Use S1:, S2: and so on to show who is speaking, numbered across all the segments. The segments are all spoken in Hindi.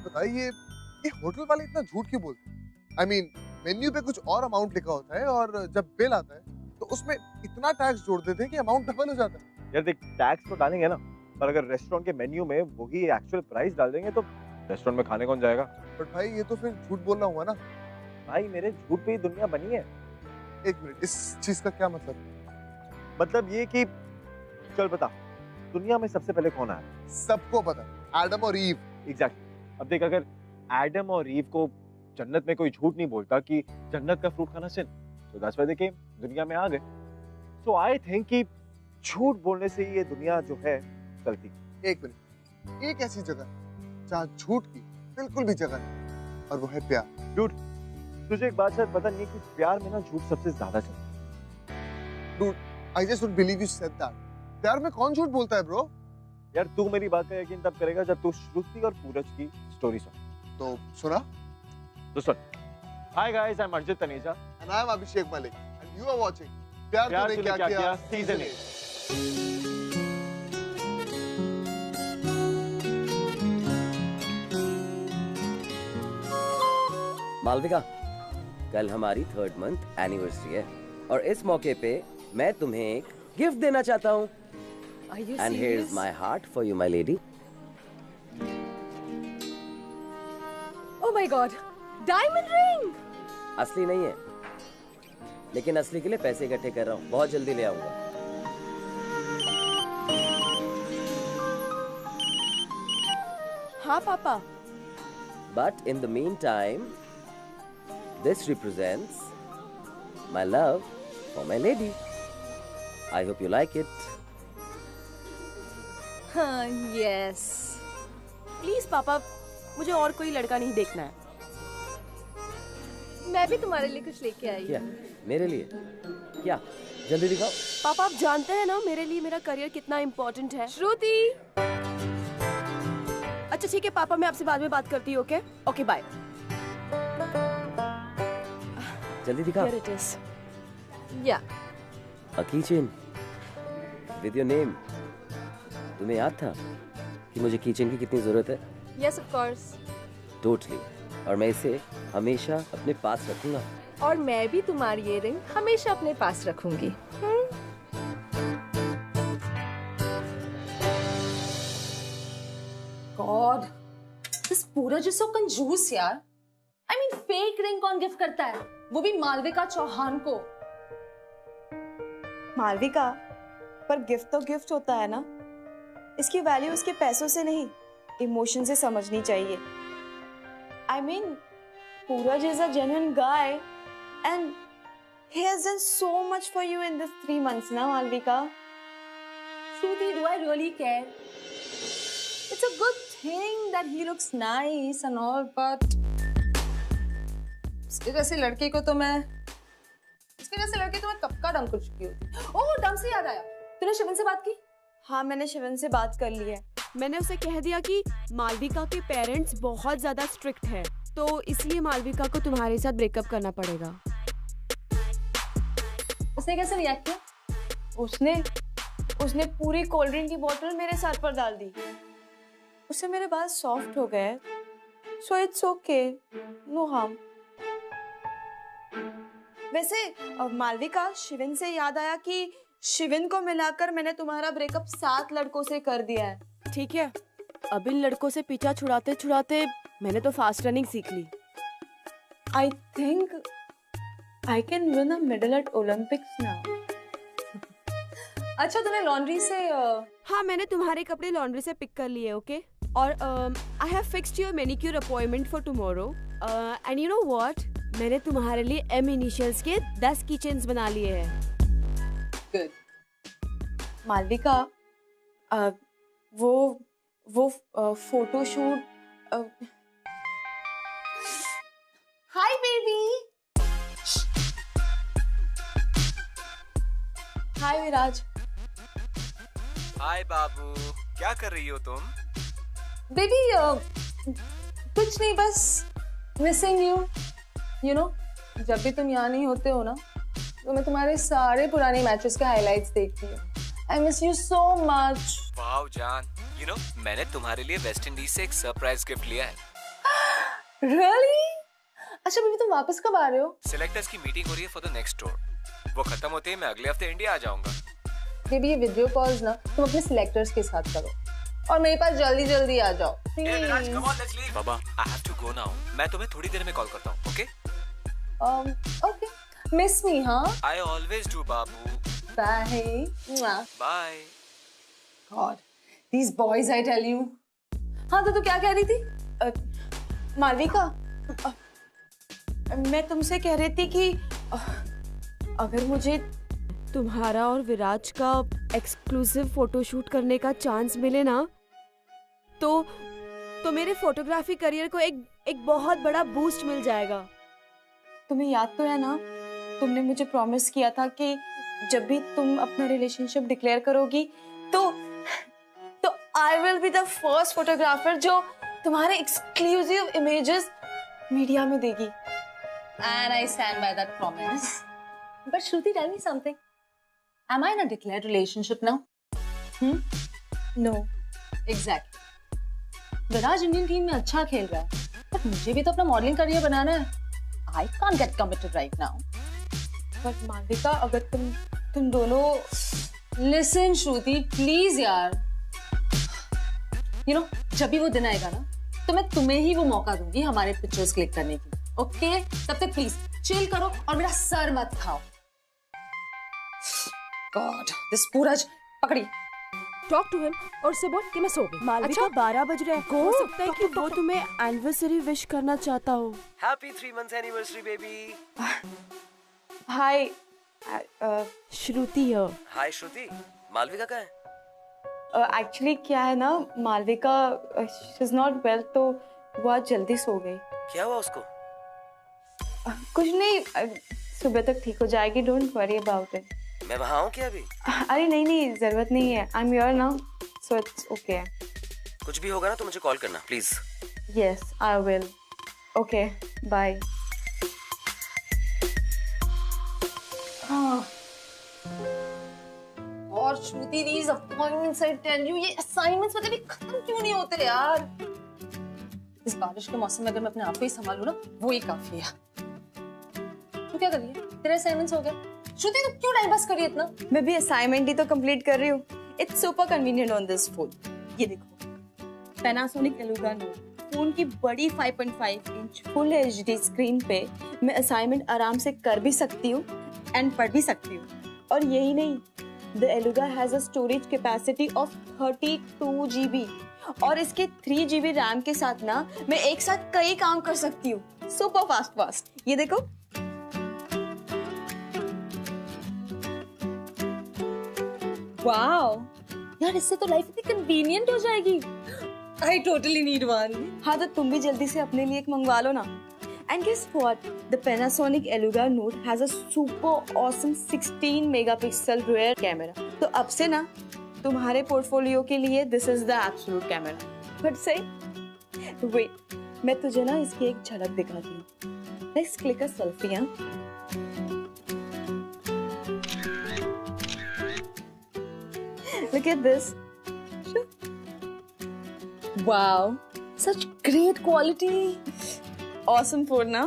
S1: बता, ये होटल वाले इतना झूठ क्यों बोलते हैं? I mean, मेन्यू पे कुछ और अमाउंट लिखा होता है और जब बिल आता है तो उसमें इतना टैक्स जोड़ देते हैं कि अमाउंट डबल हो जाता है।
S2: यार देख, टैक्स तो डालेंगे ना, पर अगर रेस्टोरेंट के मेन्यू में वही एक्चुअल प्राइस डाल देंगे तो रेस्टोरेंट में खाने कौन जाएगा?
S1: बट भाई ये तो फिर झूठ बोलना हुआ ना।
S2: भाई मेरे झूठ पे ही दुनिया बनी है।
S1: एक मिनट, इस चीज का क्या मतलब?
S2: मतलब ये कि चल बता, दुनिया में सबसे पहले कौन आया?
S1: सबको पता, एडम और ईव।
S2: एग्जैक्टली। अब देख, अगर एडम और ईव को जन्नत में कोई झूठ नहीं बोलता कि जन्नत का फ्रूट खाना सिन, तो दैट्स व्हाई दे केम, दुनिया में आ गए। सो आई थिंक कि झूठ बोलने से ये दुनिया जो है चलती।
S1: एक मिनट, एक ऐसी जगह जहाँ झूठ की बिल्कुल भी जगह नहीं, और वो है प्यार।
S2: डूड, तुझे एक बात शायद पता नहीं है कि प्यार में ना झूठ सबसे ज्यादा चलता है।
S1: Dude, I just don't believe you said that. प्यार में कौन झूठ बोलता है ब्रो?
S2: यार तू मेरी बात का यकीन तब करेगा जब तू श्रुति और सूरज की स्टोरी सुन।
S1: तो सुना?
S2: तो सुन। Hi guys, I am Arjit Taneja
S1: and I am Abhishek Malik and you are watching Pyaar Tune क्या किया सीजन 8।
S3: मालविका, कल हमारी 3rd मंथ एनिवर्सरी है और इस मौके पे मैं तुम्हें एक गिफ्ट देना चाहता हूँ। And here is my heart for you my lady.
S4: Oh my God, diamond ring!
S3: असली नहीं है, लेकिन असली के लिए पैसे इकट्ठे कर रहा हूँ, बहुत जल्दी ले आऊंगा।
S4: हाँ पापा।
S3: But in the meantime, this represents my love for my lady. I hope you like it.
S4: हाँ, yes. प्लीज पापा, मुझे और कोई लड़का नहीं देखना है। मैं भी तुम्हारे लिए कुछ लेके आई
S3: क्या?
S4: हूँ।
S3: मेरे लिए? क्या? जल्दी दिखाओ।
S4: पापा, आप जानते हैं ना मेरे लिए मेरा करियर कितना इम्पोर्टेंट है। श्रुति! अच्छा ठीक है पापा, मैं आपसे बाद में बात करती हूँ। Okay okay, bye.
S3: जल्दी दिखाओ।
S4: Here it is. Yeah.
S3: A keychain with your name. तुम्हें याद था कि मुझे कीचेन की कितनी जरूरत है?
S4: Yes, of course.
S3: Totally. और मैं इसे हमेशा अपने पास रखूंगा।
S4: और मैं भी तुम्हारी ये रिंग हमेशा अपने पास रखूंगी।
S5: गॉड, दिस पूरज इज सो कंजूस यार। आई मीन, फेक रिंग कौन गिफ्ट करता है, वो भी मालविका चौहान को।
S6: मालविका, पर गिफ्ट तो गिफ्ट होता है ना, इसकी वैल्यू उसके पैसों से नहीं, इमोशन से समझनी चाहिए। I mean, Pooraj is a genuine guy and he has done so much for you in this 3 months ना Malvika.
S5: Shruti, do I really care? It's a good thing that he looks nice and all, but उसके जैसे लड़के को तो मैं कब का डंक कर चुकी होती। ओह, डंक से याद आया, तूने शिवन से बात की?
S6: हाँ, मैंने शिवन से बात कर ली है।
S4: मैंने उसे कह दिया कि मालविका के पेरेंट्स बहुत ज्यादा स्ट्रिक्ट हैं, तो इसलिए मालविका को तुम्हारे साथ ब्रेकअप करना पड़ेगा।
S5: उसने कैसे रिएक्ट किया?
S6: उसने पूरी कोल्ड ड्रिंक की बोतल मेरे सर पर डाल दी। उससे मेरे बाल सॉफ्ट हो गए, so it's okay, no harm. वैसे मालविका, शिवन से याद आया कि शिवन को मिलाकर मैंने तुम्हारा ब्रेकअप 7 लड़कों से कर दिया है।
S4: ठीक है, अब इन लड़कों से पीछा छुड़ाते छुड़ाते मैंने तो फास्ट रनिंग सीख ली।
S6: I think I can win a medal at Olympics now.
S5: अच्छा, तूने लॉन्ड्री से
S4: हाँ, मैंने तुम्हारे कपड़े लॉन्ड्री से पिक कर लिए। ओके, और I have fixed your manicure appointment for tomorrow. And you know what, मैंने तुम्हारे लिए M इनिशियल्स के 10 कीचेन्स बना लिए हैं।
S5: गुड।
S6: मालविका, वो फोटोशूट।
S5: Hi baby.
S6: हाय विराज।
S7: हाय बाबू, क्या कर रही हो तुम?
S5: बेबी, कुछ नहीं, बस मिसिंग यू। यू नो, जब भी तुम यहाँ नहीं होते हो ना, तो मैं तुम्हारे सारे पुराने मैचेस के हाइलाइट्स देखती हूँ। I miss you so much.
S7: Wow जान, यू नो मैंने तुम्हारे लिए वेस्ट इंडीज से एक सरप्राइज गिफ्ट लिया है।
S5: Really? अच्छा बेबी तुम वापस कब आ रहे हो?
S7: सिलेक्टर्स की मीटिंग हो रही है फॉर द नेक्स्ट टूर। वो खत्म होते ही मैं अगले हफ्ते इंडिया आ जाऊंगा।
S5: बेबी ये वीडियो कॉल्स ना तुम अपने सिलेक्टर्स के साथ करो और मेरे पास जल्दी जल्दी आ जाओ प्लीज।
S7: बाबा I have to go now. मैं तुम्हें थोड़ी देर में कॉल करता हूँ, ओके?
S5: ओके मिस मी हाँ?
S7: आई ऑलवेज डू बाबू।
S5: Bye
S7: bye.
S5: God these boys I tell you. हाँ तो तू क्या कह रही थी?
S6: मालविका, मैं तुमसे कह रही थी कि अगर मुझे
S4: तुम्हारा और विराज का एक्सक्लूसिव फोटोशूट करने का चांस मिले ना तो मेरे फोटोग्राफी करियर को एक बहुत बड़ा बूस्ट मिल जाएगा।
S6: तुम्हें याद तो है ना, तुमने मुझे प्रॉमिस किया था कि जब भी तुम अपना रिलेशनशिप डिक्लेयर करोगी तो I will be the first photographer जो तुम्हारे एक्सक्लूसिव इमेजेस मीडिया में देगी।
S5: And I stand by that promise. But Shruti, tell me something. Am I in a declared relationship now?
S6: No.
S5: Exactly. Viraj Indian team में अच्छा खेल रहा है, but मुझे भी तो अपना मॉडलिंग करियर बनाना है. I can't get committed right now.
S6: But Malvika, अगर तुम दोनों
S5: Listen, Shruti, please यार. You know, जब भी वो दिन आएगा ना, तो मैं तुम्हें ही वो मौका दूंगी हमारे पिक्चर्स क्लिक करने की. ओके तब तक प्लीज चिल करो और मेरा सर मत खाओ। गॉड दिस पूरज पकड़ी।
S4: टॉक टू हिम और से बोल कि मैं सो गई। मालविका 12 बज रहे हैं। हो सकता है कि वो तुम्हें एनिवर्सरी विश करना चाहता हो।
S3: Happy 3 months anniversary baby.
S6: Hi
S4: Shruti है।
S3: हाय श्रुति, मालविका कहाँ है?
S6: एक्चुअली क्या है ना, Malvika she is not well, तो वो आज जल्दी सो गई।
S3: क्या हुआ उसको?
S6: कुछ नहीं, सुबह तक ठीक हो जाएगी, डोंट वरी अबाउट इट।
S3: मैं वहाँ हूँ क्या अभी?
S6: अरे नहीं जरूरत नहीं है, I am here now so it's okay.
S3: कुछ भी होगा ना तो मुझे कॉल करना please.
S6: Yes I will. Okay bye.
S5: और Shruti these appointments I tell you, ये assignments वगैरह भी खत्म क्यों नहीं होते यार? इस बारिश के मौसम में अगर मैं अपने आप को ही संभालूं ना, वो ही काफी है। तू क्या कर रही है? तेरे असाइनमेंट्स हो गए? श्रुति तू क्यों टाइम पास कर रही है इतना?
S6: मैं भी असाइनमेंट ही तो कंप्लीट कर रही हूँ। It's super convenient on this phone. ये देखो, पैनासोनिक एलुगा नोट फोन की बड़ी 5.5 इंच फुल एचडी स्क्रीन पे मैं असाइनमेंट आराम से कर भी सकती हूँ एंड पढ़ भी सकती हूँ। और यही नहीं, the Eluga has a storage capacity of 32 GB और इसके 3 GB रैम के साथ ना मैं एक साथ कई काम कर सकती हूँ। Super fast. ये देखो,
S5: वाओ यार, इससे तो लाइफ इतनी कन्वीनियंट हो जाएगी। I totally need one.
S6: हाँ तो तुम भी जल्दी से अपने लिए एक मंगवा लो ना। And guess what? The Panasonic Eluga Note has a super awesome 16 megapixel rear camera. तो अब से ना तुम्हारे पोर्टफोलियो के लिए this is the absolute camera. But say, wait, मैं तुझे ना इसकी एक झलक दिखाती हूँ। Let's click a selfie, हाँ? Look at this.
S5: Wow, such great quality.
S6: Awesome phone, ना?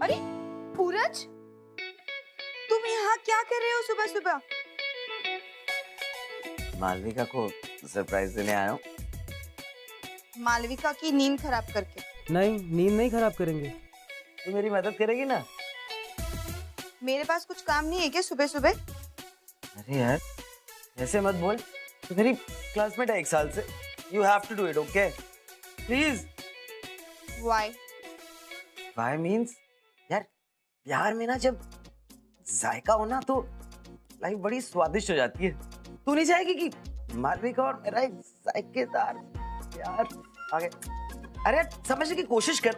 S8: अरे पूरज, तुम यहाँ क्या कर रहे हो सुबह सुबह?
S3: मालविका को सरप्राइज देने आया हूँ।
S8: मालविका की नींद खराब करके?
S9: नहीं, नींद नहीं खराब करेंगे।
S3: तो मेरी मदद करेगी ना?
S8: मेरे पास कुछ काम नहीं है क्या सुबह सुबह?
S3: अरे यार ऐसे मत बोल, तो मेरी क्लासमेट है 1 साल से। You have to do it, okay? Please.
S8: Why?
S3: Why means यार, प्यार में ना जब जायका हो ना तो लाइफ बड़ी स्वादिष्ट हो जाती है। तू नहीं चाहेगी कि मालविका और मेरा एक जायकेदार प्यार आगे? अरे समझने की कोशिश कर।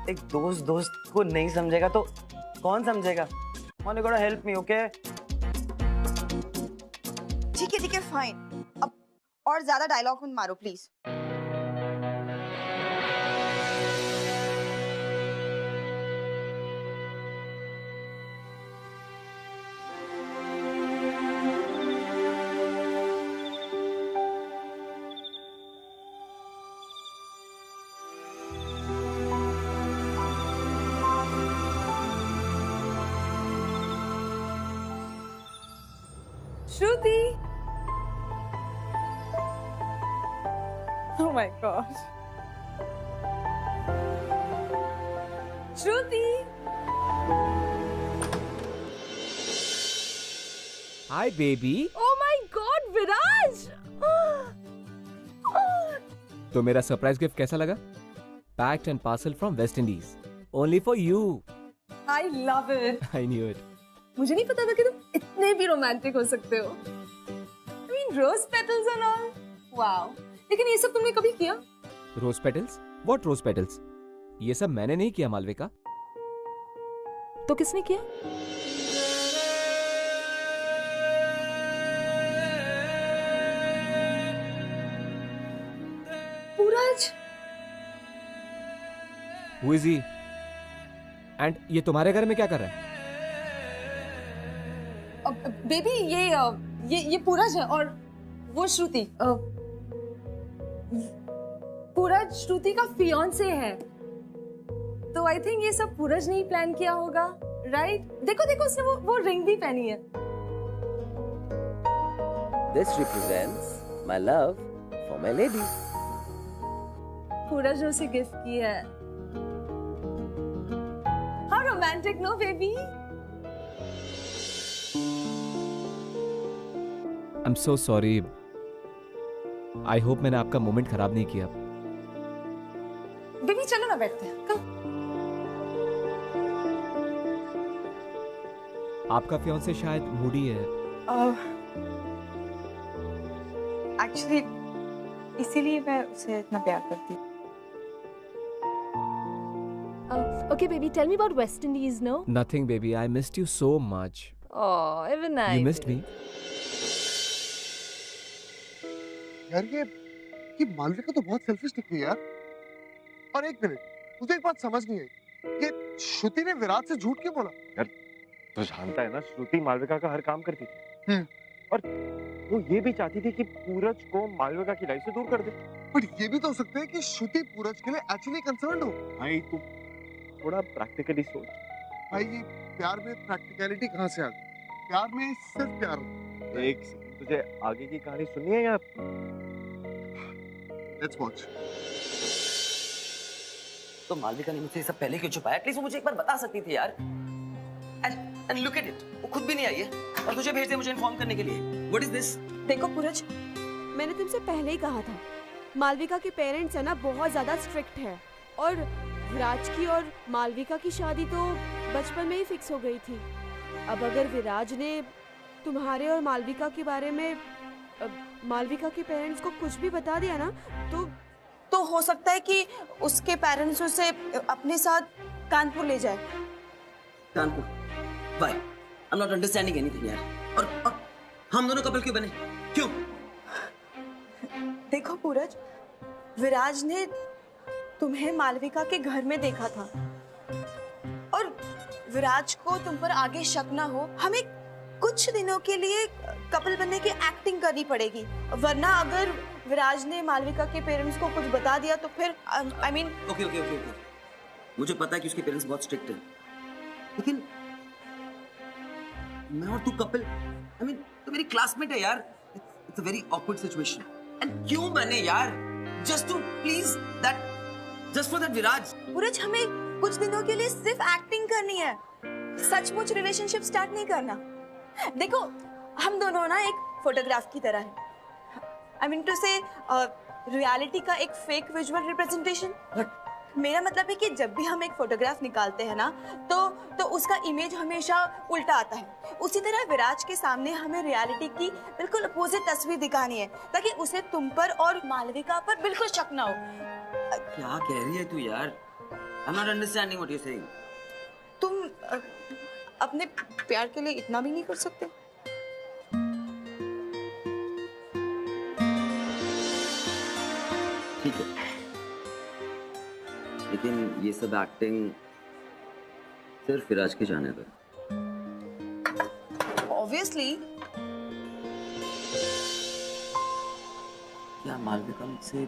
S3: एक दोस्त को नहीं समझेगा तो कौन समझेगा? You gotta help me, okay?
S8: ठीक है फाइन। अब और ज्यादा डायलॉग मत मारो please.
S5: Shruti. Oh my gosh. Shruti.
S9: Hi, baby.
S5: Oh my God, विराज।
S9: तो मेरा सरप्राइज गिफ्ट कैसा लगा? Packed and parcel from West Indies. Only for you.
S5: I love it.
S9: I knew it.
S5: मुझे नहीं पता था कि तुम इतने भी रोमांटिक हो सकते हो। I mean, rose petals and all. Wow. लेकिन ये सब तुमने कभी किया?
S9: Rose petals? What rose petals? ये सब मैंने नहीं किया मालविका।
S5: तो किसने किया? पूरज।
S9: Who is he? And ये तुम्हारे घर में क्या कर रहा है?
S5: बेबी ये पूरज है और वो श्रुति। पूरज श्रुति का फियांसे है। तो आई थिंक ये सब पूरज ने ही प्लान किया होगा, राइट? देखो देखो उसने वो रिंग भी पहनी है।
S3: This represents my love for my lady.
S5: पूरज ने उसे गिफ्ट की है। How romantic, no baby?
S9: I'm so sorry. I hope मैंने आपका मोमेंट खराब नहीं किया।
S5: बेबी चलो ना बैठते हैं। कम।
S9: आपका फियांसे शायद मूडी है।
S6: एक्चुअली इसीलिए मैं उसे इतना प्यार करती हूँ।
S5: Okay, baby, tell me about West Indies, no?
S9: Nothing, baby. I missed you so much.
S5: Oh, even I.
S9: You missed me.
S1: यार ये मालविका तो बहुत सेल्फिश दिख रही है यार। और एक मिनट, मुझे एक बात समझ नहीं आई। ये श्रुति ने विराट से झूठ क्यों बोला?
S2: यार तो जानता है ना, श्रुति मालविका का हर काम करती थी। और वो ये भी चाहती थी कि पूरज को मालविका की लाइफ से दूर कर दे।
S1: बट ये भी तो हो सकता है कि श्रुति पूरज के लिए एक्चुअली कंसर्न्ड हो।
S2: भाई तू थोड़ा प्रैक्टिकली सोच।
S1: भाई ये प्यार में प्रैक्टिकलिटी कहाँ से आ गई? प्यार में सिर्फ प्यार हो।
S2: एक सेकंड, तुझे आगे की कहानी सुननी है या?
S1: Let's watch.
S3: तो मालविका ने मुझसे ये सब पहले क्यों छुपाया? एटलीस्ट वो मुझे एक बार बता सकती थी यार। एंड लुक एट इट, वो खुद भी नहीं आई है और तुझे भेज दे मुझे इन्फॉर्म करने के लिए। What is this?
S6: देखो पूरज,
S4: मैंने तुमसे पहले ही कहा था, मालविका के पेरेंट्स है ना बहुत ज्यादा स्ट्रिक्ट है, और विराज की और मालविका की शादी तो बचपन में ही फिक्स हो गई थी। अब अगर विराज ने तुम्हारे और मालविका के बारे में मालविका के पेरेंट्स को कुछ भी बता दिया ना,
S6: तो हो सकता है कि उसके पेरेंट्स उसे अपने साथ कानपुर ले जाए।
S3: Kanpur? Why? I'm not understanding anything यार। और हम दोनों कपल क्यों बने? क्यों?
S6: देखो पूरज, विराज ने तुम्हें मालविका के घर में देखा था और विराज को तुम पर आगे शक ना हो, हमें कुछ दिनों के लिए कपल बनने की एक्टिंग करनी पड़ेगी, वरना अगर विराज ने मालविका के पेरेंट्स को कुछ बता दिया तो फिर आई मीन।
S3: ओके मुझे पता है कि उसके पेरेंट्स बहुत स्ट्रिक्ट हैं, लेकिन मैं और तू कपल, आई मीन तो मेरी क्लासमेट है यार। It's a very awkward situation. And क्यों बने यार? Just to please that, just for that Viraj.
S6: Pooraj, हमें कुछ दिनों के लिए सिर्फ एक्टिंग करनी है, सचमुच रिलेशनशिप स्टार्ट नहीं करना। देखो हम दोनों ना एक फोटोग्राफ की तरह है, आई मीन टू से रियलिटी का एक फेक विजुअल रिप्रेजेंटेशन। मेरा मतलब है कि जब भी हम एक फोटोग्राफ निकालते हैं ना, तो उसका इमेज हमेशा उल्टा आता है। उसी तरह विराज के सामने हमें रियलिटी की बिल्कुल अपोजिट तस्वीर दिखानी है, ताकि उसे तुम पर और मालविका पर बिल्कुल शक ना हो।
S3: क्या कह रही है तू यार? I'm not understanding what you're saying.
S6: तुम अपने प्यार के लिए इतना भी नहीं कर सकते?
S3: ठीक है, लेकिन ये सब एक्टिंग सिर्फ विराज के जाने पर।
S6: Obviously.
S3: क्या मालविका मुझसे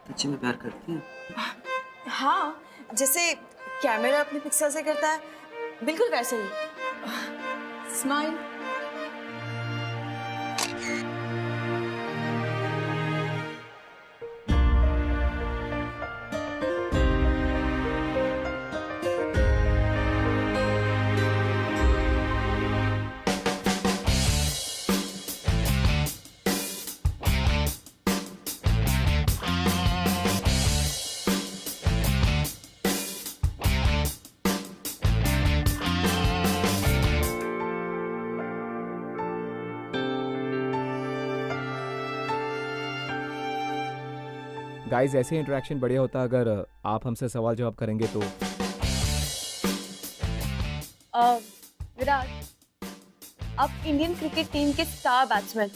S3: सच्ची में प्यार करती है?
S6: हाँ, जैसे कैमरा अपने पिक्सल से करता है, बिल्कुल वैसे ही। स्माइल।
S9: गाइस ऐसे इंटरेक्शन बढ़िया होता अगर आप हमसे सवाल जवाब करेंगे तो।
S6: विराट, आप इंडियन क्रिकेट टीम के स्टार बैट्समैन,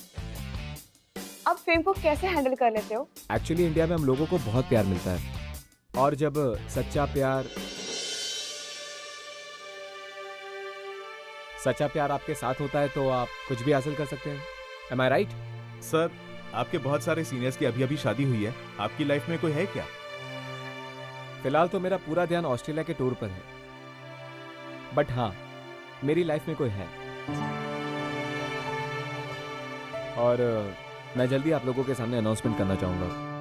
S6: आप फेम को कैसे हैंडल कर लेते हो?
S9: एक्चुअली इंडिया में हम लोगों को बहुत प्यार मिलता है, और जब सच्चा प्यार आपके साथ होता है तो आप कुछ भी हासिल कर सकते हैं। एम आई राइट?
S10: सर, आपके बहुत सारे सीनियर्स की अभी अभी शादी हुई है, आपकी लाइफ में कोई है क्या?
S9: फिलहाल तो मेरा पूरा ध्यान ऑस्ट्रेलिया के टूर पर है, बट हाँ, मेरी लाइफ में कोई है, और मैं जल्दी आप लोगों के सामने अनाउंसमेंट करना चाहूंगा।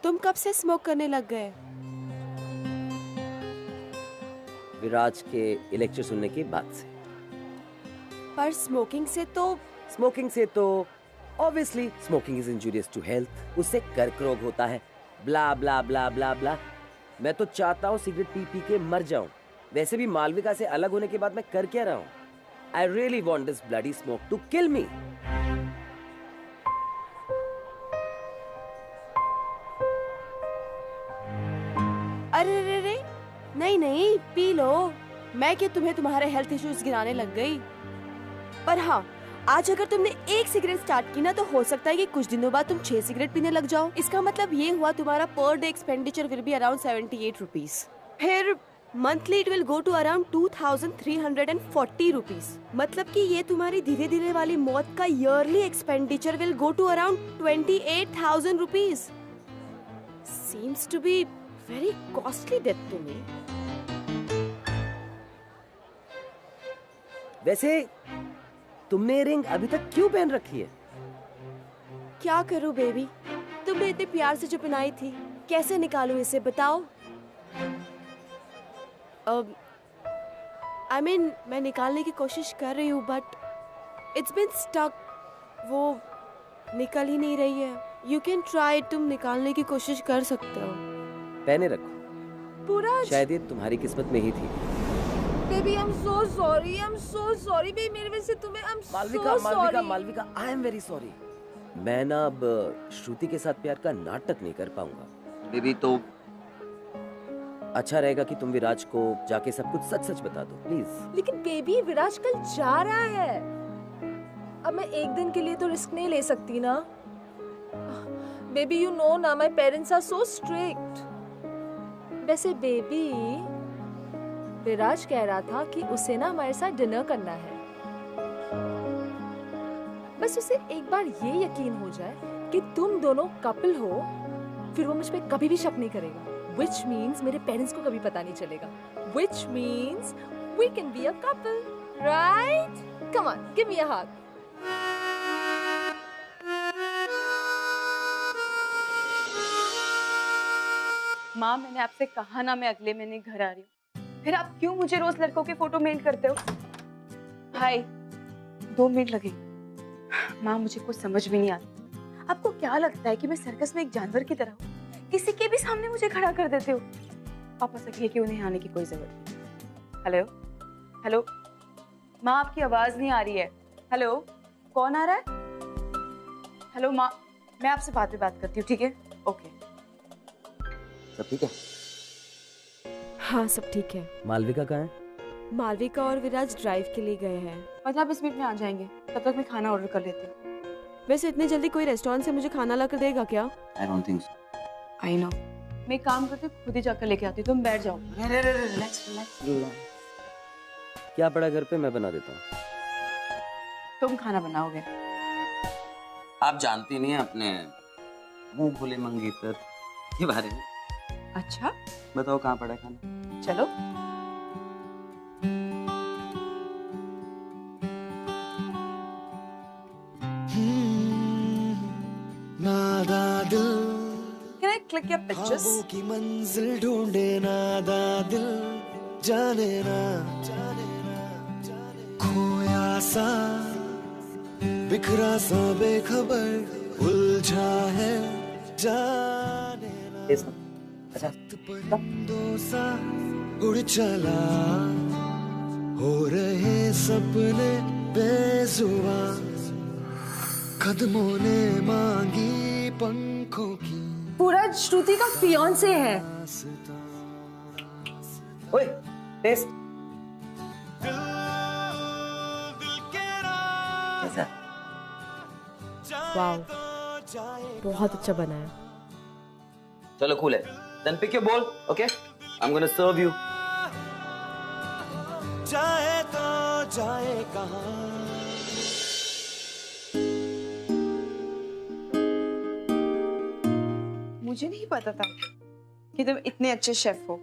S4: तुम कब से स्मोक करने लग गए?
S3: विराज के लेक्चर सुनने के बाद से।
S4: पर स्मोकिंग से तो
S3: obviously smoking is injurious to health, उससे कर्क रोग होता है, ब्ला ब्ला ब्ला ब्ला ब्ला। मैं तो चाहता हूँ सिगरेट पी पी के मर जाऊं। वैसे भी मालविका से अलग होने के बाद मैं कर क्या रहा हूँ? I really want this bloody smoke to kill me.
S4: अरे रे रे, नहीं नहीं, पी लो। मैं क्या तुम्हें तुम्हारे हेल्थ इश्यूज गिराने लग गई? पर हाँ, आज अगर तुमने एक सिगरेट स्टार्ट की ना, तो हो सकता है कि कुछ दिनों बाद तुम 6 सिगरेट पीने लग जाओ। इसका मतलब ये हुआ तुम्हारा per day expenditure will be around 78 rupees. फिर monthly it will go to around 2340 rupees. मतलब कि ये तुम्हारी धीरे धीरे वाली मौत का yearly expenditure will go to around 28,000 rupees. Seems to be very costly death to me.
S3: वैसे तुमने रिंग अभी तक क्यों पहन रखी है?
S4: क्या करूं बेबी, तुमने इतने प्यार से जो पहनाई थी, कैसे निकालूं इसे बताओ? I mean, मैं निकालने की कोशिश कर रही हूँ, बट इट्स बीन स्टक। वो निकल ही नहीं रही है। यू कैन ट्राई, तुम निकालने की कोशिश कर सकते हो।
S3: पहने रखो।
S4: पूरा
S3: शायद ये तुम्हारी किस्मत में ही थी।
S5: Baby I am so sorry baby, मेरे वजह से तुम्हें I am so sorry.
S3: Malvika I am very sorry. मैं ना अब श्रुति के साथ प्यार का नाटक नहीं कर पाऊंगा बेबी, तो अच्छा रहेगा कि तुम विराज को जाके सब कुछ सच सच बता दो प्लीज।
S5: लेकिन बेबी, विराज कल जा रहा है। अब मैं एक दिन के लिए तो रिस्क नहीं ले सकती ना। बेबी यू नो ना, my parents are so strict. वैसे बेबी, विराज कह रहा था कि उसे ना हमारे साथ डिनर करना है। बस उसे एक बार ये यकीन हो जाए कि तुम दोनों कपल हो, फिर वो मुझ पे कभी भी शक नहीं करेगा। Which means मेरे पेरेंट्स को कभी पता नहीं चलेगा। Which means we can be a couple, right? Come on, give me a hug.
S6: माँ, मैंने आपसे कहा ना मैं अगले महीने घर आ रही हूँ, फिर आप क्यों मुझे रोज लड़कों के फोटो मेल करते हो? हाय, 2 मिनट लगे। माँ, मुझे कुछ समझ में नहीं आता। आपको क्या लगता है कि मैं सर्कस में एक जानवर की तरह हूँ? किसी के भी सामने मुझे खड़ा कर देते हो। पापा से कहिए कि उन्हें आने की कोई जरूरत नहीं। हेलो हेलो माँ, आपकी आवाज नहीं आ रही है। हेलो, कौन आ रहा है? हेलो माँ, मैं आपसे बाद में बात करती हूँ, ठीक है? ओके।
S3: सब ठीक है?
S4: हाँ, सब ठीक है।
S3: मालविका कहाँ है?
S4: मालविका और विराज ड्राइव के लिए गए हैं।
S6: 15-20 मिनट में आ जाएंगे, तब तक मैं खाना ऑर्डर कर लेती हूँ।
S4: वैसे इतने जल्दी कोई रेस्टोरेंट से मुझे खाना ला कर देगा क्या?
S3: I don't think so.
S6: I know. मैं एक काम करती हूँ, खुद ही जाकर लेके आती हूँ। तुम बैठ जाओ।
S3: रिलैक्स। क्या पड़ा घर पे, मैं बना देता हूँ।
S6: तुम खाना बनाओगे?
S3: आप जानती नहीं है अपने मुंह भोले मंगेतर के बारे में।
S8: अच्छा
S3: बताओ कहाँ पड़ा खाना?
S8: चलो।
S5: Can I click your pictures?
S11: की मंजिल ढूंढे नादा दिल जाने ना खोया सा बिखरा सा बेखबर उलझा है जाने ना
S3: अच्छा
S11: परिंदों सा उड़ चला हो रहे सपने बेजुबान कदमों ने मांगी पंखों की
S5: पूरा श्रुति का फियांसे है।
S3: ओए टेस्ट कैसा?
S4: वाओ, बहुत अच्छा बना है।
S3: चलो कूल है। Then pick your bowl, okay? I'm gonna serve you.
S11: जाए तो जाए कहाँ
S6: मुझे नहीं पता था कि तुम इतने अच्छे शेफ हो।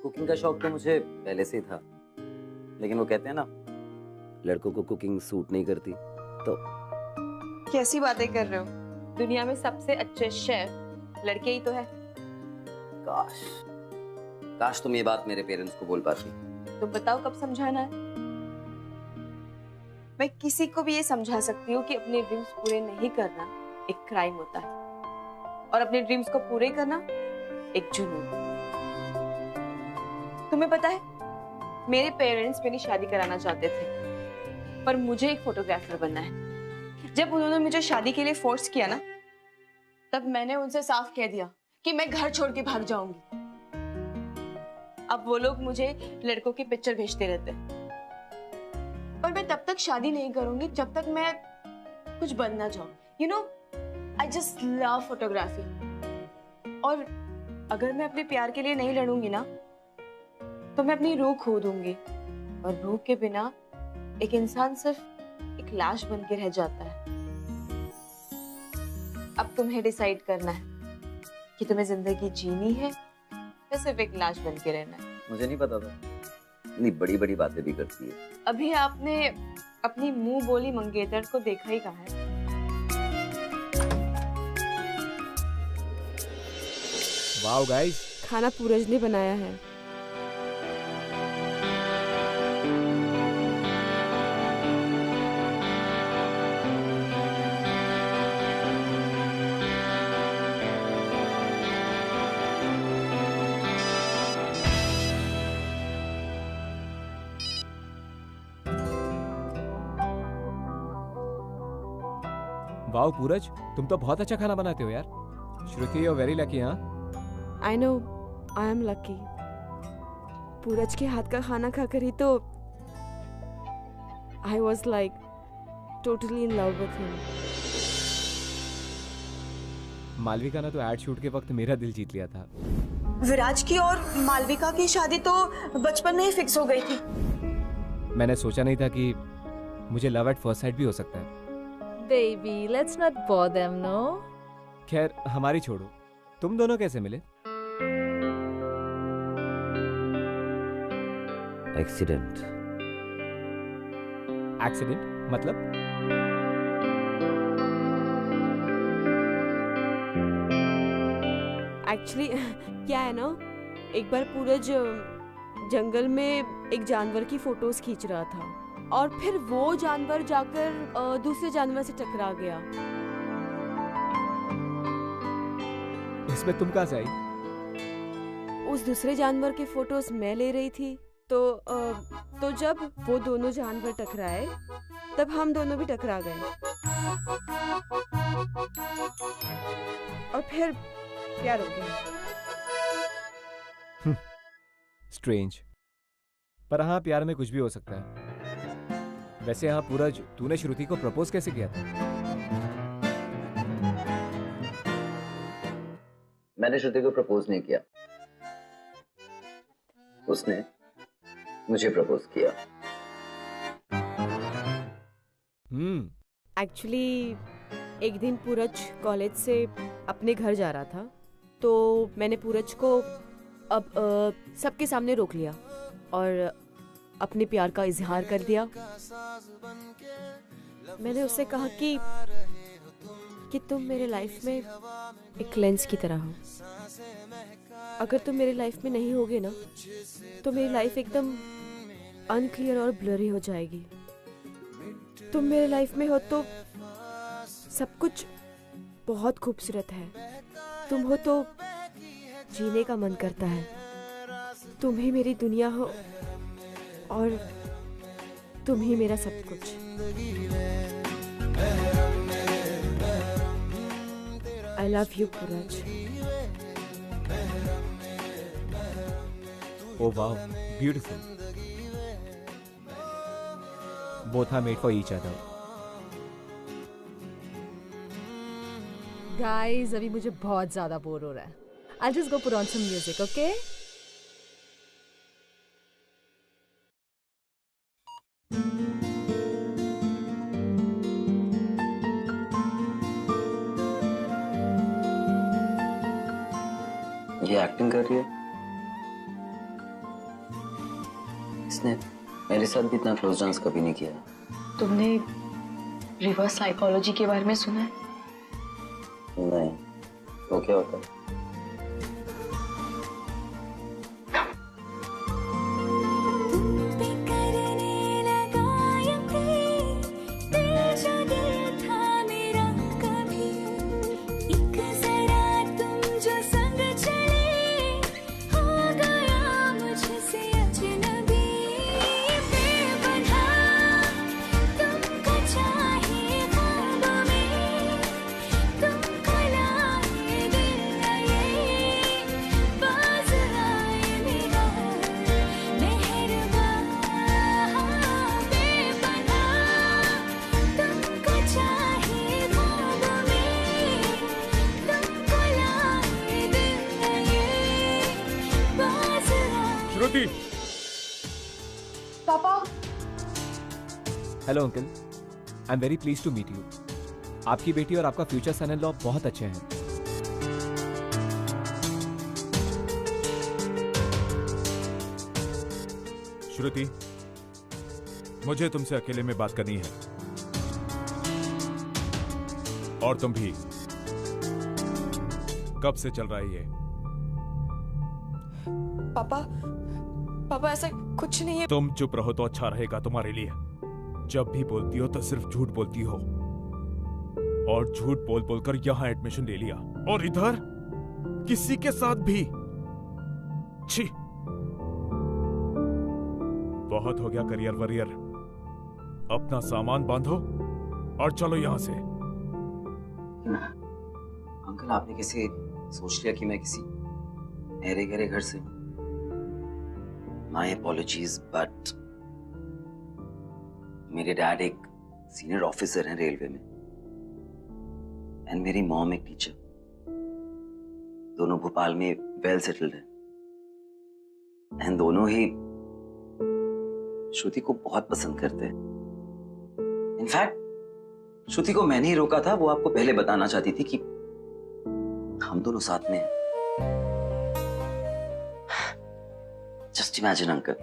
S3: कुकिंग का शौक तो मुझे पहले से ही था, लेकिन वो कहते हैं ना लड़कों को कुकिंग सूट नहीं करती। तो
S6: कैसी बातें कर रहे हो? दुनिया में सबसे अच्छे शेफ लड़के ही तो है।
S3: काश काश तुम ये बात मेरे पेरेंट्स को बोल पाती।
S6: तुम बताओ कब समझाना है? मैं किसी को भी ये समझा सकती हूँ कि अपने ड्रीम्स पूरे नहीं करना एक क्राइम होता है और अपने ड्रीम्स को पूरे करना एक जुनून। तुम्हें पता है, मेरे पेरेंट्स मेरी शादी कराना चाहते थे, पर मुझे एक फोटोग्राफर बनना है। जब उन्होंने मुझे शादी के लिए फोर्स किया ना, तब मैंने उनसे साफ कह दिया कि मैं घर छोड़ के भाग जाऊंगी। अब वो लोग मुझे लड़कों की पिक्चर भेजते रहते हैं, पर मैं तब तक शादी नहीं करूंगी जब तक मैं कुछ बन ना जाऊं। You know, I just love photography. और अगर मैं अपने प्यार के लिए नहीं लड़ूंगी ना, तो मैं अपनी रूह खो दूंगी, और रूह के बिना एक इंसान सिर्फ एक लाश बन के रह जाता है। अब तुम्हें डिसाइड करना है कि तुम्हें जिंदगी जीनी है या सिर्फ एक लाश बन के रहना है।
S3: मुझे नहीं पता था इतनी बड़ी बड़ी बातें भी करती है।
S6: अभी आपने अपनी मुंह बोली मंगेतर को देखा ही कहाँ है?
S9: वाओ गाइस,
S4: खाना पूरज ने बनाया है।
S9: वाओ पूरज, तुम तो बहुत अच्छा खाना बनाते हो यार। Shruti you very lucky. हाँ
S4: I know, I am lucky. Pooraj के हाथ का खाना खाकर ही तो I was like totally in love with him.
S9: Malvika ने तो एड शूट के वक्त मेरा दिल जीत लिया था।
S6: विराज की और मालविका की शादी तो बचपन में ही फिक्स हो गई थी।
S9: मैंने सोचा नहीं था कि मुझे लव एट फर्स्ट साइट भी हो सकता है।
S12: Baby, let's not bore them, no?
S9: खैर हमारी छोड़ो, तुम दोनों कैसे मिले?
S3: एक्सीडेंट।
S9: एक्सीडेंट मतलब?
S4: एक्चुअली क्या है ना, एक बार पूरज जंगल में एक जानवर की फोटोज खींच रहा था, और फिर वो जानवर जाकर दूसरे जानवर से टकरा गया।
S9: इसमें तुम कहाँ से आई?
S4: उस दूसरे जानवर के फोटोज मैं ले रही थी, तो जब वो दोनों जानवर टकराए, तब हम दोनों भी टकरा गए, और फिर प्यार हो गया।
S9: स्ट्रेंज, पर हाँ प्यार में कुछ भी हो सकता है। वैसे हाँ पूरज, तूने श्रुति को प्रपोज कैसे किया था?
S3: मैंने श्रुति को प्रपोज नहीं किया, उसने मुझे प्रपोज किया।
S4: एक्चुअली एक दिन पूरज कॉलेज से अपने घर जा रहा था, तो मैंने पूरज को अब सबके सामने रोक लिया और अपने प्यार का इजहार कर दिया। मैंने उससे कहा कि तुम मेरे लाइफ में एक लेंस की तरह हो। अगर तुम मेरे लाइफ में नहीं होगे ना, तो मेरी लाइफ एकदम अनक्लियर और ब्लरी हो जाएगी। तुम मेरे लाइफ में हो तो सब कुछ बहुत खूबसूरत है। तुम हो तो जीने का मन करता है। तुम ही मेरी दुनिया हो और तुम ही मेरा सब कुछ। I love you, Puraj.
S9: Oh wow, beautiful. Both are made for each other.
S12: Guys, अभी मुझे बहुत ज़्यादा बोर हो रहा है. I'll just go put on some music, okay?
S3: ये एक्टिंग कर रही है। इसने मेरे साथ भी इतना क्लोज डांस कभी नहीं किया।
S6: तुमने रिवर्स साइकोलॉजी के बारे में सुना है?
S3: नहीं, तो क्या होता है?
S10: श्रुति।
S5: पापा।
S9: Hello uncle, I am very please to meet you. आपकी बेटी और आपका फ्यूचर सन इन लॉ बहुत अच्छे हैं।
S10: श्रुति, मुझे तुमसे अकेले में बात करनी है। और तुम भी। कब से चल रहा है ये?
S6: पापा ऐसा कुछ नहीं है।
S10: तुम चुप रहो तो अच्छा रहेगा तुम्हारे लिए। जब भी बोलती हो तो सिर्फ झूठ बोलती हो, और झूठ बोल बोलकर यहां एडमिशन ले लिया, और इधर किसी के साथ भी। छी, बहुत हो गया करियर वरियर। अपना सामान बांधो और चलो यहां से।
S3: अंकल, आपने कैसे सोच लिया कि मैं किसी अरे गहरे घर से हूं? My apologies, but मेरे डैड एक सीनियर ऑफिसर हैं रेलवे में, एंड मेरी मॉम एक टीचर। दोनों भोपाल में वेल सेटल्ड हैं, एंड दोनों ही श्रुति को बहुत पसंद करते हैं। इनफैक्ट श्रुति को मैंने ही रोका था। वो आपको पहले बताना चाहती थी कि हम दोनों साथ में हैं। जस्ट इमेजिन अंकल,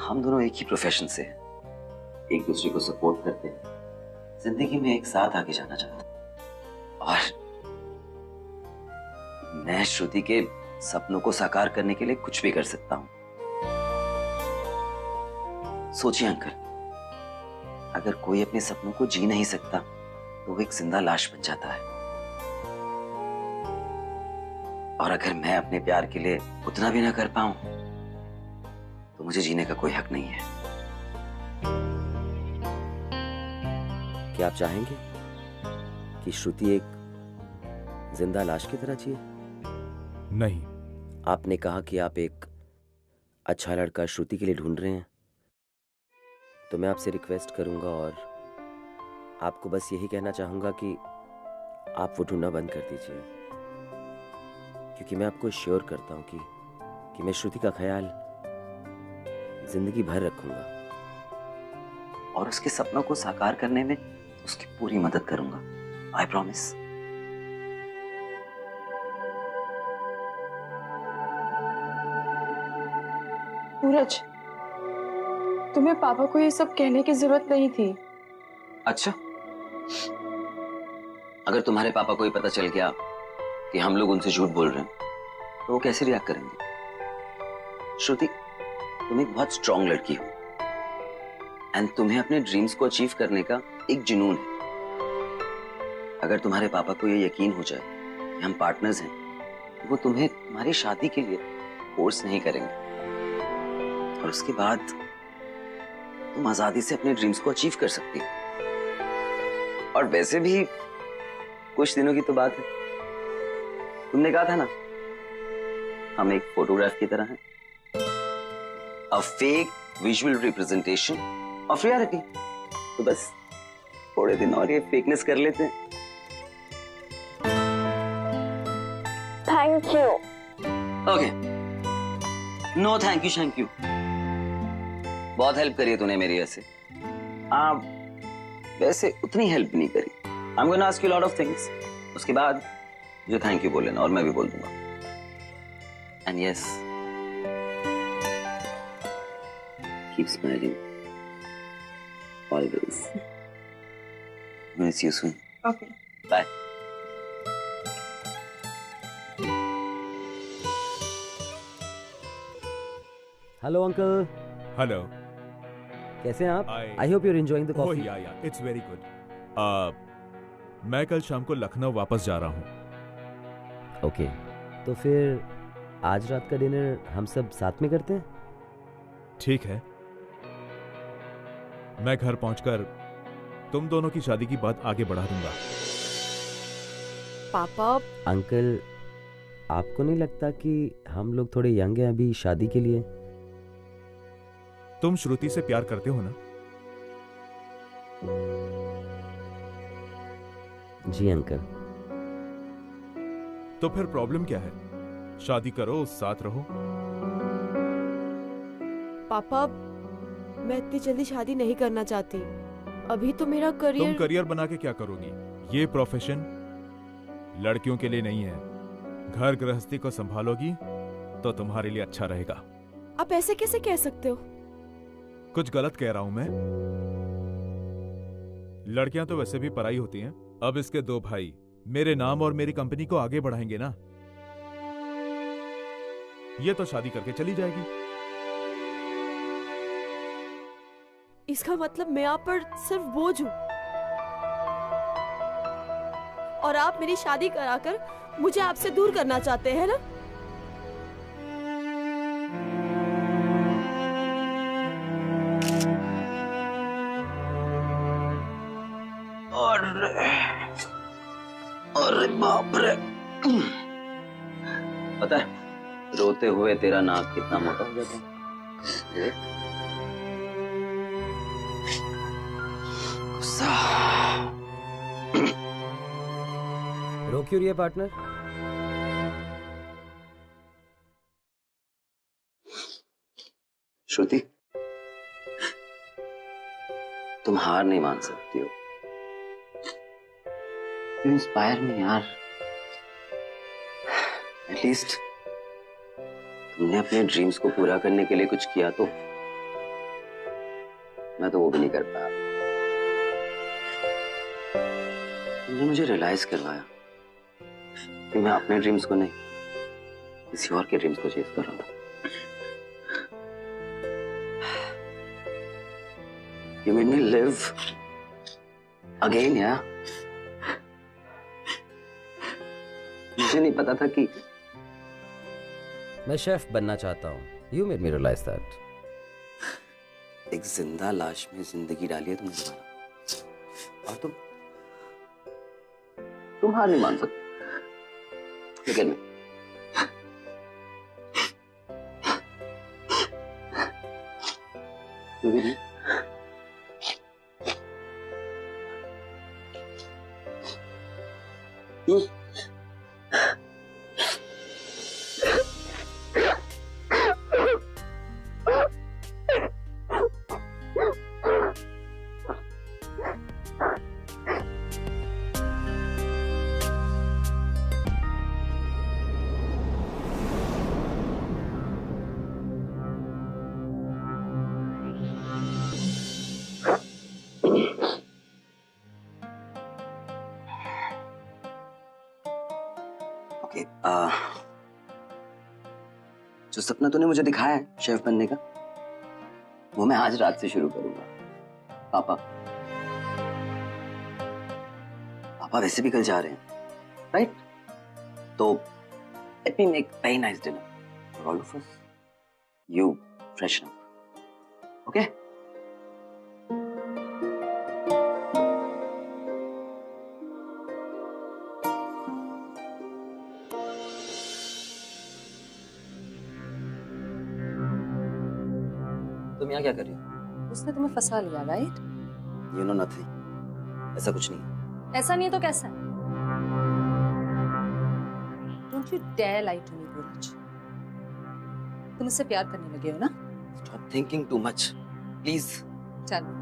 S3: हम दोनों एक ही प्रोफेशन से हैं, एक दूसरे को सपोर्ट करते हैं, जिंदगी में एक साथ आगे जाना चाहते हैं। और मैं श्रुति के सपनों को साकार करने के लिए कुछ भी कर सकता हूं। सोचिए अंकल, अगर कोई अपने सपनों को जी नहीं सकता तो वो एक जिंदा लाश बन जाता है, और अगर मैं अपने प्यार के लिए उतना भी ना कर पाऊं तो मुझे जीने का कोई हक नहीं है। क्या आप चाहेंगे कि श्रुति एक जिंदा लाश की तरह जिए?
S10: नहीं।
S3: आपने कहा कि आप एक अच्छा लड़का श्रुति के लिए ढूंढ रहे हैं, तो मैं आपसे रिक्वेस्ट करूंगा और आपको बस यही कहना चाहूंगा कि आप वो ढूंढना बंद कर दीजिए, क्योंकि मैं आपको श्योर करता हूं कि मैं श्रुति का ख्याल जिंदगी भर रखूंगा, और उसके सपनों को साकार करने में उसकी पूरी मदद करूंगा। I promise.
S5: सूरज, तुम्हें पापा को ये सब कहने की जरूरत नहीं थी।
S3: अच्छा, अगर तुम्हारे पापा को ये पता चल गया कि हम लोग उनसे झूठ बोल रहे हैं तो वो कैसे रिएक्ट करेंगे? श्रुति, तुम एक बहुत स्ट्रांग लड़की हो एंड तुम्हें अपने ड्रीम्स को अचीव करने का एक जुनून है। अगर तुम्हारे पापा को ये यकीन हो जाए कि हम पार्टनर्स हैं तो वो तुम्हें तुम्हारी शादी के लिए फोर्स नहीं करेंगे और उसके बाद तुम आजादी से अपने ड्रीम्स को अचीव कर सकती हो। और वैसे भी कुछ दिनों की तो बात है। तुमने कहा था ना हम एक फोटोग्राफ की तरह हैं, a fake visual representation of reality. तो बस थोड़े दिन और ये फेकनेस कर लेते हैं।
S6: Thank you.
S3: Okay, no thank you. बहुत हेल्प करी है तूने मेरी ऐसे। वैसे उतनी हेल्प नहीं करी। I'm gonna ask you a lot of things. उसके बाद जो थैंक यू बोल लेना और मैं भी बोल दूंगा। And yes, keep smiling. Always. I'm gonna see you soon.
S5: Okay.
S3: Bye.
S13: Hello uncle.
S10: Hello.
S13: कैसे हैं आप? I hope you're enjoying the coffee.
S10: Yeah it's very good. मैं कल शाम को लखनऊ वापस जा रहा हूँ।
S13: ओके, तो फिर आज रात का डिनर हम सब साथ में करते हैं?
S10: ठीक है। मैं घर पहुंचकर तुम दोनों की शादी की बात आगे बढ़ा दूंगा।
S4: पापा।
S13: अंकल, आपको नहीं लगता कि हम लोग थोड़े यंग हैं अभी शादी के लिए?
S10: तुम श्रुति से प्यार करते हो ना?
S13: जी अंकल।
S10: तो फिर प्रॉब्लम क्या है? शादी करो, साथ रहो।
S4: पापा, मैं इतनी जल्दी शादी नहीं करना चाहती। अभी तो मेरा करियर।
S10: तुम करियर बना के क्या करोगी? ये प्रोफेशन लड़कियों के लिए नहीं है। घर गृहस्थी को संभालोगी तो तुम्हारे लिए अच्छा रहेगा।
S4: आप ऐसे कैसे कह सकते हो?
S10: कुछ गलत कह रहा हूं मैं? लड़कियां तो वैसे भी पराई होती हैं। अब इसके दो भाई मेरे नाम और मेरी कंपनी को आगे बढ़ाएंगे ना। ये तो शादी करके चली जाएगी।
S4: इसका मतलब मैं आप पर सिर्फ बोझ हूं और आप मेरी शादी कराकर मुझे आपसे दूर करना चाहते हैं ना?
S3: अरे बाप रे। पता है रोते हुए तेरा नाक कितना मोटा हो जाता है। गुस्सा।
S13: रो क्यों रही है पार्टनर?
S3: श्रुति, तुम हार नहीं मान सकती हो। You inspire me यार। एटलीस्ट तुमने अपने ड्रीम्स को पूरा करने के लिए कुछ किया तो। मैं तो वो भी नहीं कर पाया। तुमने मुझे रियलाइज करवाया कि मैं अपने ड्रीम्स को नहीं किसी और के ड्रीम्स को चेस कर रहा था। You made me live again यार। मुझे नहीं पता था कि
S13: मैं शेफ बनना चाहता हूँ। You made me realize that.
S3: एक जिंदा लाश में जिंदगी डाली है तुमने दोबारा। और तुम हार नहीं मान सकते। लेकिन मैं तू भी नहीं। ओके, जो सपना तूने मुझे दिखाया है शेफ बनने का, वो मैं आज रात से शुरू करूंगा। पापा वैसे भी कल जा रहे हैं, राइट? तो let me make very nice dinner for all of us. You freshen up, okay? तुम यहाँ क्या कर रही हो?
S12: उसने तुम्हें फंसा लिया, राइट?
S3: You know nothing. ऐसा कुछ नहीं है।
S12: ऐसा नहीं है तो कैसा है? Don't you dare lie to me, पूरज। तुम इससे प्यार करने लगे हो ना?
S3: Stop thinking too much, please.
S12: Tell me.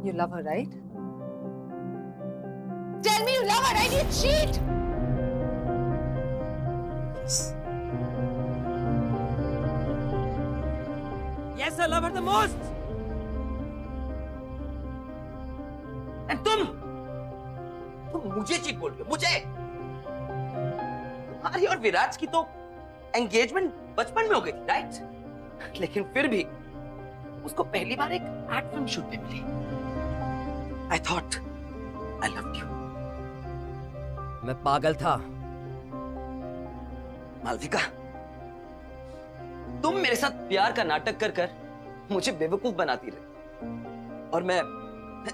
S12: You love her, right? Tell me you love her, right? You cheat!
S3: Yes.
S14: Yes, I love her the most.
S3: And तुम मुझे चीट बोल रहे हो? मुझे? तुम्हारी और विराज की तो एंगेजमेंट बचपन में हो गई थी, राइट? लेकिन फिर भी उसको पहली बार एक एड फिल्म शूट पे मिली। I thought I loved you.
S14: मैं पागल था।
S3: मालविका, तुम मेरे साथ प्यार का नाटक कर कर मुझे बेवकूफ बनाती रही, और मैं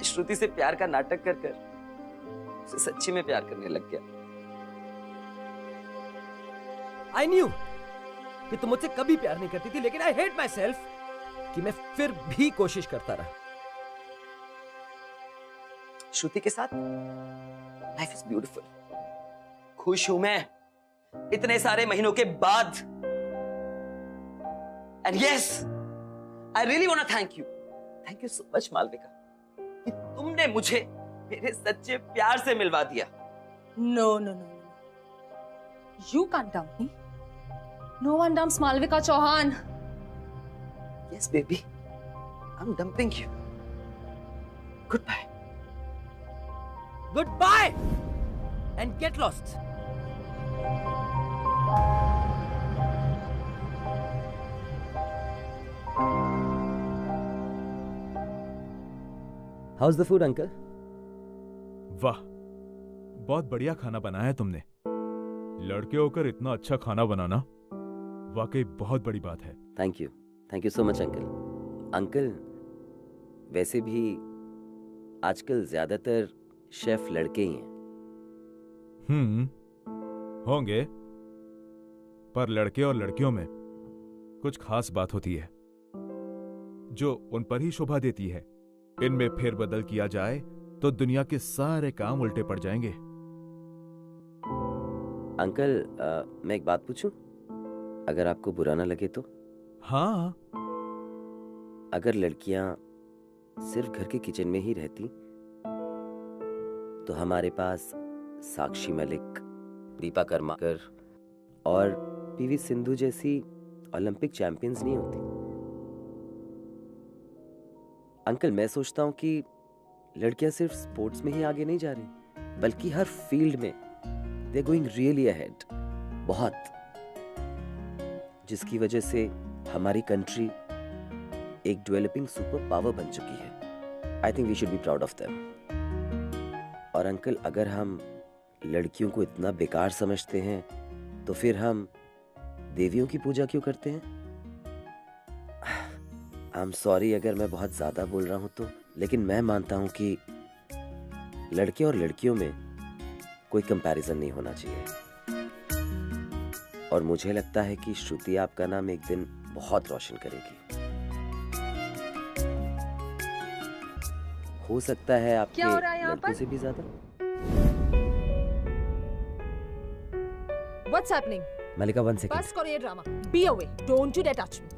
S3: श्रुति से प्यार का नाटक कर कर उसे सच्ची में प्यार करने लग गया।
S14: I knew कि तुम मुझसे कभी प्यार नहीं करती थी, लेकिन I hate myself कि मैं फिर भी कोशिश करता रहा।
S3: श्रुति के साथ लाइफ इज ब्यूटीफुल। खुश हूं मैं इतने सारे महीनों के बाद। And yes, I really want to thank you so much Malvika, कि तुमने मुझे मेरे सच्चे प्यार से मिलवा दिया।
S12: No. You can't dump me. No one dumps Malvika Chauhan.
S3: Yes, baby. I'm dumping you. Goodbye.
S14: Goodbye! And get lost.
S13: How's the food, uncle?
S10: वाह, बहुत बढ़िया खाना बनाया है तुमने। लड़के होकर इतना अच्छा खाना बनाना वाकई बहुत बड़ी बात है।
S13: Thank you so much uncle. Uncle, वैसे भी आजकल ज्यादातर शेफ लड़के ही हैं।
S10: होंगे, पर लड़के और लड़कियों में कुछ खास बात होती है जो उन पर ही शोभा देती है। इनमें फेरबदल किया जाए तो दुनिया के सारे काम उल्टे पड़ जाएंगे।
S13: अंकल, मैं एक बात पूछूं? अगर आपको बुरा ना लगे तो?
S10: हाँ।
S13: अगर लड़कियां सिर्फ घर के किचन में ही रहती तो हमारे पास साक्षी मलिक, दीपा कर्माकर और पीवी सिंधु जैसी ओलंपिक चैंपियंस नहीं होती। अंकल, मैं सोचता हूं कि लड़कियां सिर्फ स्पोर्ट्स में ही आगे नहीं जा रही, बल्कि हर फील्ड में दे गोइंग रियली अहेड, बहुत, जिसकी वजह से हमारी कंट्री एक डेवलपिंग सुपर पावर बन चुकी है। I think we should be proud of them. और अंकल, अगर हम लड़कियों को इतना बेकार समझते हैं तो फिर हम देवियों की पूजा क्यों करते हैं? आई एम सॉरी अगर मैं बहुत ज्यादा बोल रहा हूं तो, लेकिन मैं मानता हूं कि लड़के और लड़कियों में कोई कंपैरिजन नहीं होना चाहिए। और मुझे लगता है कि श्रुति आपका नाम एक दिन बहुत रोशन करेगी। हो सकता है आपके लड़कों से भी ज्यादा।
S12: What's happening?
S13: Malika, 1 second.
S12: बस करो ये drama. Be away. Don't you dare touch me.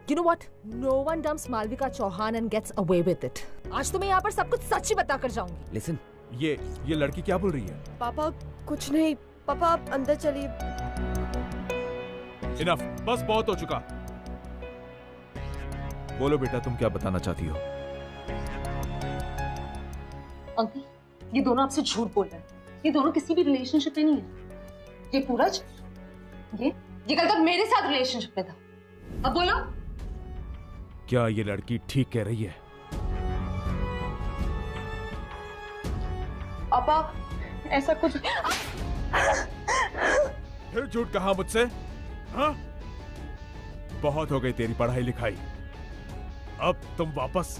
S12: You know what? No one dumps Malvika Chauhan and gets away with it. आज तो मैं यहाँ पर सब कुछ सच ही बता कर जाऊंगी।
S10: Listen, ये लड़की क्या बोल रही है?
S4: पापा कुछ नहीं। पापा आप अंदर चलिए।
S10: Enough, बस बहुत हो चुका। बोलो बेटा, तुम क्या बताना चाहती हो?
S5: अंकल, ये दोनों आपसे झूठ बोल रहे हैं। ये दोनों किसी भी रिलेशनशिप में नहीं है। ये पूरज, ये कल तक मेरे साथ रिलेशनशिप में था, अब बोलो।
S10: क्या ये लड़की ठीक कह रही है?
S5: पापा ऐसा कुछ
S10: फिर झूठ कहा मुझसे? हाँ? बहुत हो गई तेरी पढ़ाई लिखाई, अब तुम वापस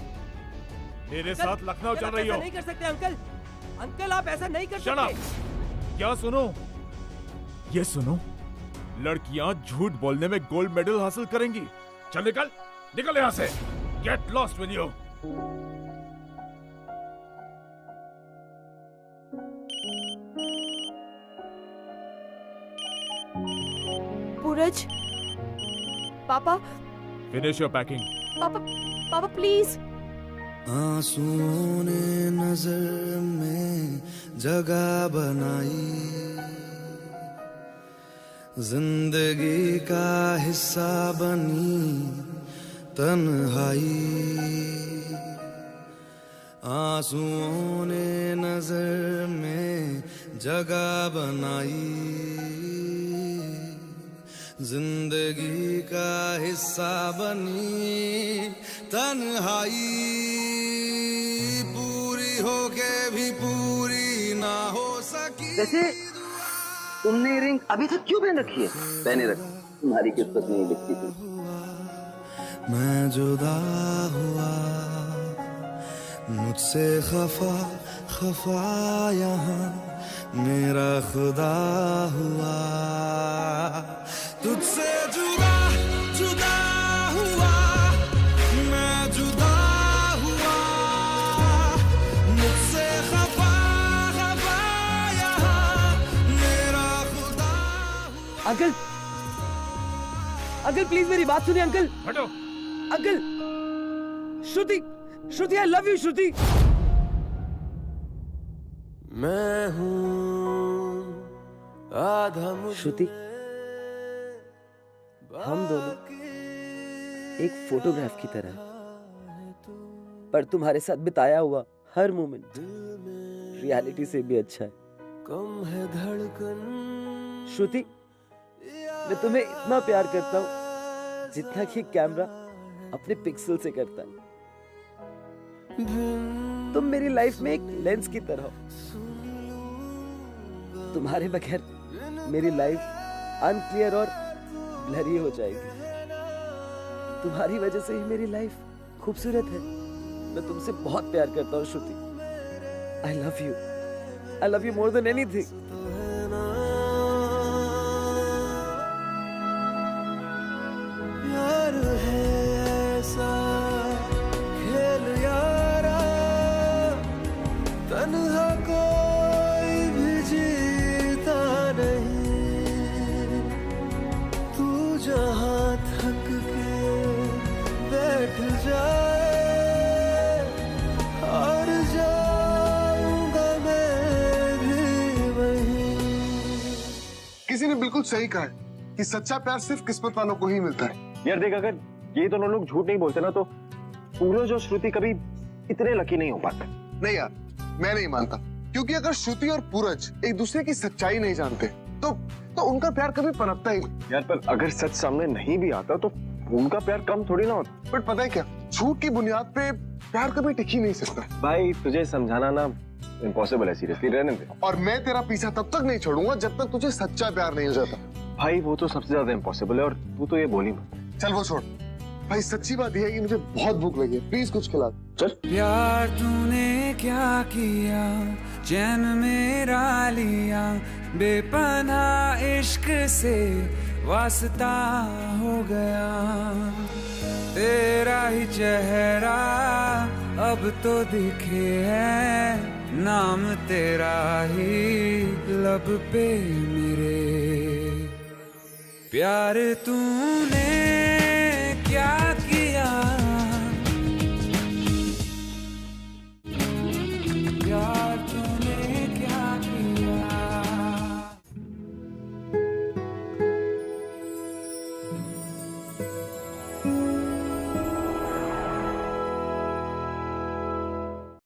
S10: मेरे साथ लखनऊ चल रही हो।
S14: नहीं कर सकते अंकल, अंकल आप ऐसा नहीं कर
S10: Shut up!
S14: सकते।
S10: क्या सुनो? ये सुनो, लड़कियां झूठ बोलने में गोल्ड मेडल हासिल करेंगी। चल निकल, निकल यहाँ से। Get lost will you.
S4: Pooraj, पापा,
S10: फिनिश योर पैकिंग।
S4: पापा प्लीज।
S11: आंसुओं ने नजर में जगह बनाई, जिंदगी का हिस्सा बनी तन्हाई। आंसुओं ने नजर में जगह बनाई, जिंदगी का हिस्सा बनी तन्हाई। पूरी होके भी पूरी ना हो सकी।
S3: वैसे तुमने रिंग अभी तक क्यों पहन रखी है? पहने रख, तुम्हारी किस्मत नहीं लिखती थी।
S11: मैं जुदा हुआ, मुझसे खफा खफा यहाँ मेरा खुदा हुआ। तुझसे जुदा जुदा हुआ, मैं जुदा हुआ, मुझसे खफा खफा यहाँ मेरा खुदा हुआ।
S14: अंकल, अंकल प्लीज मेरी बात सुनिए अंकल।
S10: हटो।
S14: Uncle, Shruti, Shruti I love you Shruti.
S11: मैं हूँ आधा
S13: श्रुति, हम दोनों एक फोटोग्राफ की तरह, पर तुम्हारे साथ बिताया हुआ हर मोमेंट रियलिटी से भी अच्छा है।
S11: कम है धड़कन।
S13: श्रुति, मैं तुम्हें इतना प्यार करता हूँ जितना कि कैमरा अपने पिक्सल से करता है। तुम मेरी लाइफ में एक लेंस की तरह हो। तुम्हारे बगैर मेरी लाइफ अनक्लियर और ब्लरी हो जाएगी। तुम्हारी वजह से ही मेरी लाइफ खूबसूरत है। मैं तुमसे बहुत प्यार करता हूँ Shruti. I love you more than anything.
S11: प्यार है ऐसा खेल यारा, तन्हा कोई भी जीता नहीं। तू जहाँ थक के बैठ जाए और जाऊंगा मैं भी वहीं।
S1: किसी ने बिल्कुल सही कहा है कि सच्चा प्यार सिर्फ किस्मत वालों को ही मिलता है।
S2: यार देख, अगर ये दोनों लोग झूठ नहीं बोलते ना तो सूरज और श्रुति कभी इतने लकी नहीं हो पाते।
S1: नहीं यार, मैं नहीं मानता, क्योंकि अगर श्रुति और पूरज एक दूसरे की सच्चाई नहीं जानते तो उनका प्यार कभी पनपता ही नहीं।
S2: यार पर अगर सच सामने नहीं भी आता तो उनका प्यार कम थोड़ी ना होता।
S1: बट पता है क्या, झूठ की बुनियाद पे प्यार कभी टिक ही नहीं सकता।
S2: भाई तुझे समझाना ना इम्पॉसिबल है, सीरियसली रहने दे।
S1: और मैं तेरा पीछा तब तक नहीं छोड़ूंगा जब तक तुझे सच्चा प्यार नहीं हो जाता।
S2: भाई वो तो सबसे ज्यादा इम्पॉसिबल है और तू तो ये बोली मत।
S1: चल वो छोड़ भाई, सच्ची बात यह है कि मुझे बहुत भूख लगी है, प्लीज कुछ खिला। चल।
S15: प्यार तूने क्या किया, चैन मेरा लिया, बेपनाह इश्क से वास्ता हो गया। तेरा ही चेहरा अब तो दिखे है, नाम तेरा ही लब पे मेरे। प्यार तूने